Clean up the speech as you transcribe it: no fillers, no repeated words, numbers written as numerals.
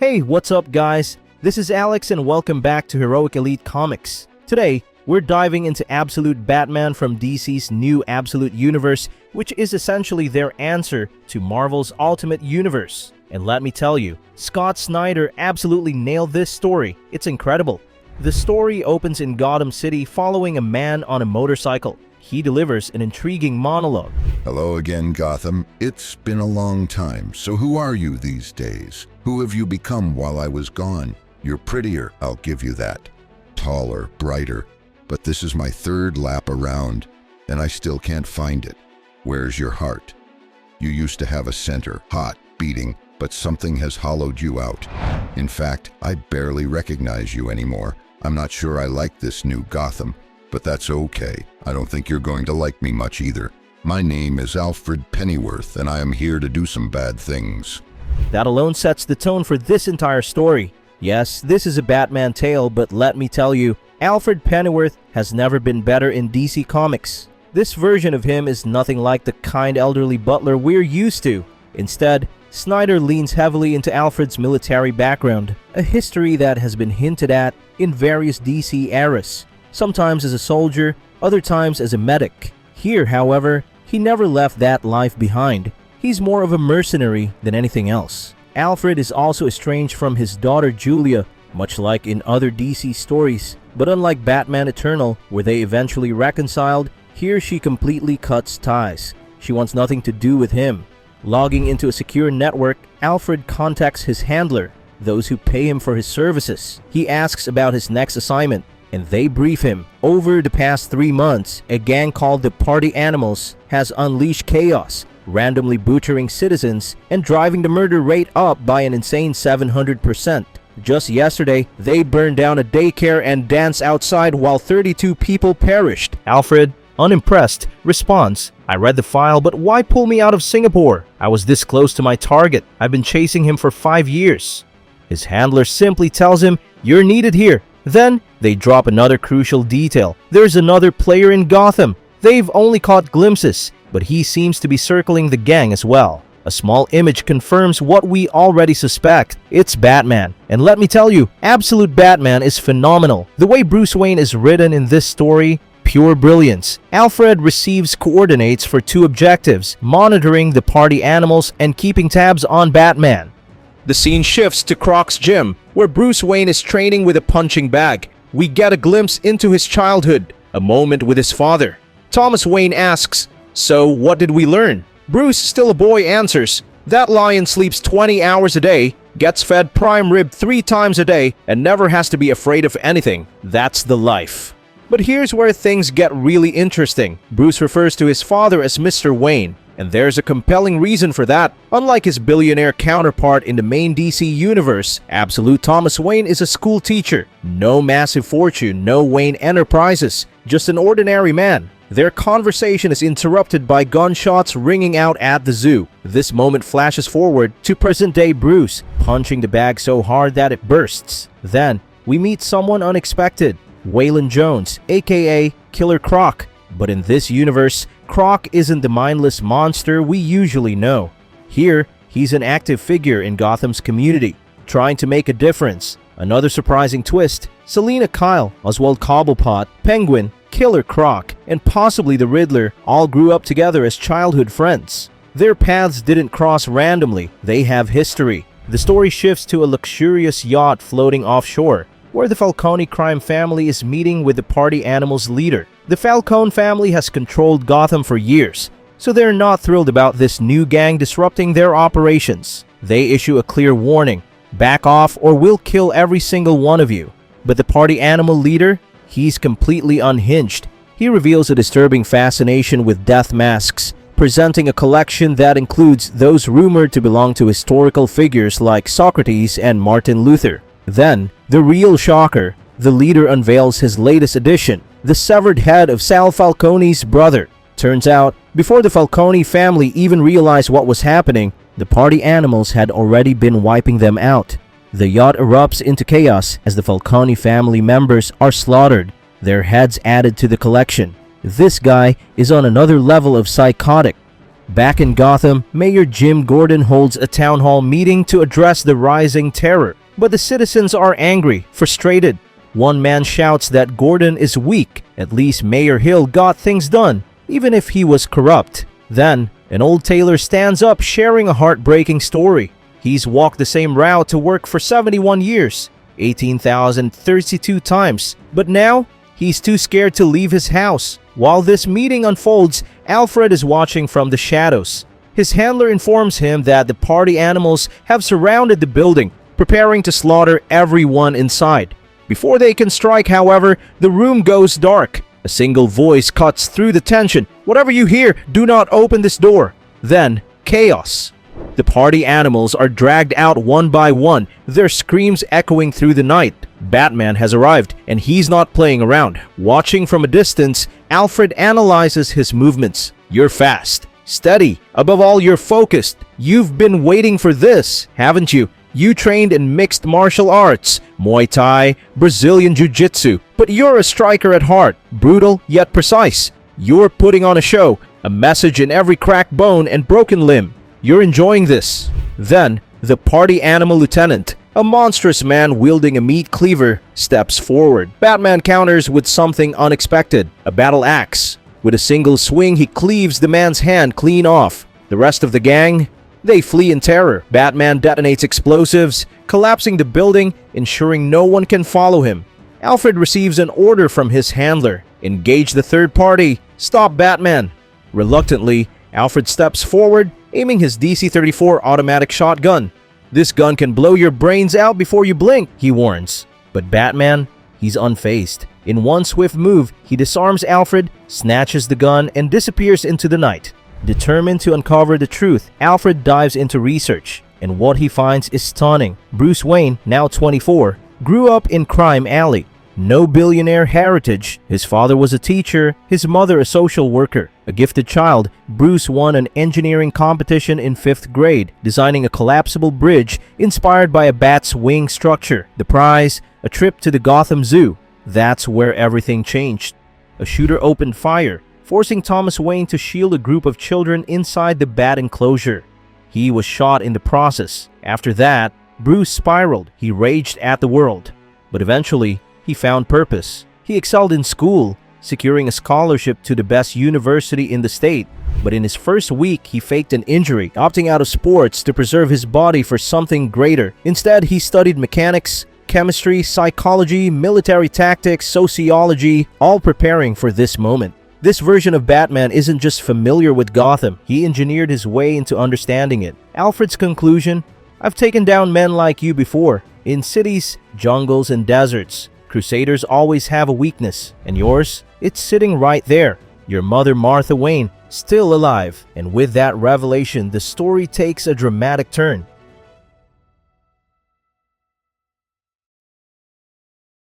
Hey, what's up guys? This is Alex and welcome back to Heroic Elite Comics. Today, we're diving into Absolute Batman from DC's new Absolute Universe, which is essentially their answer to Marvel's Ultimate Universe. And let me tell you, Scott Snyder absolutely nailed this story. It's incredible. The story opens in Gotham City following a man on a motorcycle. He delivers an intriguing monologue. Hello again, Gotham. It's been a long time, so who are you these days? Who have you become while I was gone? You're prettier, I'll give you that. Taller, brighter. But this is my third lap around, and I still can't find it. Where's your heart? You used to have a center, hot, beating, but something has hollowed you out. In fact, I barely recognize you anymore. I'm not sure I like this new Gotham, but that's okay. I don't think you're going to like me much either. My name is Alfred Pennyworth, and I am here to do some bad things. That alone sets the tone for this entire story. Yes, this is a Batman tale, but let me tell you, Alfred Pennyworth has never been better in DC Comics. This version of him is nothing like the kind elderly butler we're used to. Instead, Snyder leans heavily into Alfred's military background, a history that has been hinted at in various DC eras. Sometimes as a soldier, other times as a medic. Here, however, he never left that life behind. He's more of a mercenary than anything else. Alfred is also estranged from his daughter Julia, much like in other DC stories. But unlike Batman Eternal, where they eventually reconciled, here she completely cuts ties. She wants nothing to do with him. Logging into a secure network, Alfred contacts his handler, those who pay him for his services. He asks about his next assignment, and they brief him. Over the past 3 months, a gang called the Party Animals has unleashed chaos, randomly butchering citizens and driving the murder rate up by an insane 700%. Just yesterday, they burned down a daycare and danced outside while 32 people perished. Alfred, unimpressed, responds, "I read the file, but why pull me out of Singapore? I was this close to my target. I've been chasing him for 5 years. His handler simply tells him, "You're needed here." Then, they drop another crucial detail. There's another player in Gotham. They've only caught glimpses, but he seems to be circling the gang as well. A small image confirms what we already suspect. It's Batman. And let me tell you, Absolute Batman is phenomenal. The way Bruce Wayne is written in this story, pure brilliance. Alfred receives coordinates for 2 objectives: monitoring the party animals and keeping tabs on Batman. The scene shifts to Croc's gym, where Bruce Wayne is training with a punching bag. We get a glimpse into his childhood, a moment with his father. Thomas Wayne asks, "So what did we learn?" Bruce, still a boy, answers, "That lion sleeps 20 hours a day, gets fed prime rib 3 times a day, and never has to be afraid of anything. That's the life." But here's where things get really interesting. Bruce refers to his father as Mr. Wayne, and there's a compelling reason for that. Unlike his billionaire counterpart in the main DC universe, Absolute Thomas Wayne is a school teacher. No massive fortune, no Wayne Enterprises, just an ordinary man. Their conversation is interrupted by gunshots ringing out at the zoo. This moment flashes forward to present-day Bruce, punching the bag so hard that it bursts. Then, we meet someone unexpected, Waylon Jones, aka Killer Croc. But in this universe, Croc isn't the mindless monster we usually know. Here, he's an active figure in Gotham's community, trying to make a difference. Another surprising twist, Selina Kyle, Oswald Cobblepot, Penguin, Killer Croc, and possibly the Riddler all grew up together as childhood friends. Their paths didn't cross randomly, they have history. The story shifts to a luxurious yacht floating offshore, where the Falcone crime family is meeting with the Party Animals leader. The Falcone family has controlled Gotham for years, so they're not thrilled about this new gang disrupting their operations. They issue a clear warning: back off or we'll kill every single one of you. But the Party Animal leader? He's completely unhinged. He reveals a disturbing fascination with death masks, presenting a collection that includes those rumored to belong to historical figures like Socrates and Martin Luther. Then, the real shocker, the leader unveils his latest addition, the severed head of Sal Falcone's brother. Turns out, before the Falcone family even realized what was happening, the Party Animals had already been wiping them out. The yacht erupts into chaos as the Falcone family members are slaughtered, their heads added to the collection. This guy is on another level of psychotic. Back in Gotham, Mayor Jim Gordon holds a town hall meeting to address the rising terror. But the citizens are angry, frustrated. One man shouts that Gordon is weak. At least Mayor Hill got things done, even if he was corrupt. Then, an old tailor stands up sharing a heartbreaking story. He's walked the same route to work for 71 years, 18,032 times. But now, he's too scared to leave his house. While this meeting unfolds, Alfred is watching from the shadows. His handler informs him that the party animals have surrounded the building, preparing to slaughter everyone inside. Before they can strike, however, the room goes dark. A single voice cuts through the tension. "Whatever you hear, do not open this door." Then, chaos. The party animals are dragged out one by one, their screams echoing through the night. Batman has arrived, and he's not playing around. Watching from a distance, Alfred analyzes his movements. "You're fast, steady, above all you're focused. You've been waiting for this, haven't you? You trained in mixed martial arts, Muay Thai, Brazilian Jiu-Jitsu, but you're a striker at heart, brutal yet precise. You're putting on a show, a message in every cracked bone and broken limb. You're enjoying this." Then, the party animal lieutenant, a monstrous man wielding a meat cleaver, steps forward. Batman counters with something unexpected, a battle axe. With a single swing, he cleaves the man's hand clean off. The rest of the gang, they flee in terror. Batman detonates explosives, collapsing the building, ensuring no one can follow him. Alfred receives an order from his handler. "Engage the third party. Stop Batman." Reluctantly, Alfred steps forward, aiming his DC-34 automatic shotgun. "This gun can blow your brains out before you blink," he warns. But Batman, he's unfazed. In one swift move, he disarms Alfred, snatches the gun, and disappears into the night. Determined to uncover the truth, Alfred dives into research, and what he finds is stunning. Bruce Wayne, now 24, grew up in Crime Alley. No billionaire heritage. His father was a teacher, his mother a social worker. A gifted child, Bruce won an engineering competition in 5th grade, designing a collapsible bridge inspired by a bat's wing structure. The prize, a trip to the Gotham Zoo. That's where everything changed. A shooter opened fire, forcing Thomas Wayne to shield a group of children inside the bat enclosure. He was shot in the process. After that, Bruce spiraled. He raged at the world. But eventually, he found purpose. He excelled in school, securing a scholarship to the best university in the state. But in his first week, he faked an injury, opting out of sports to preserve his body for something greater. Instead, he studied mechanics, chemistry, psychology, military tactics, sociology, all preparing for this moment. This version of Batman isn't just familiar with Gotham, he engineered his way into understanding it. Alfred's conclusion: "I've taken down men like you before, in cities, jungles, and deserts. Crusaders always have a weakness, and yours? It's sitting right there. Your mother Martha Wayne, still alive." And with that revelation, the story takes a dramatic turn.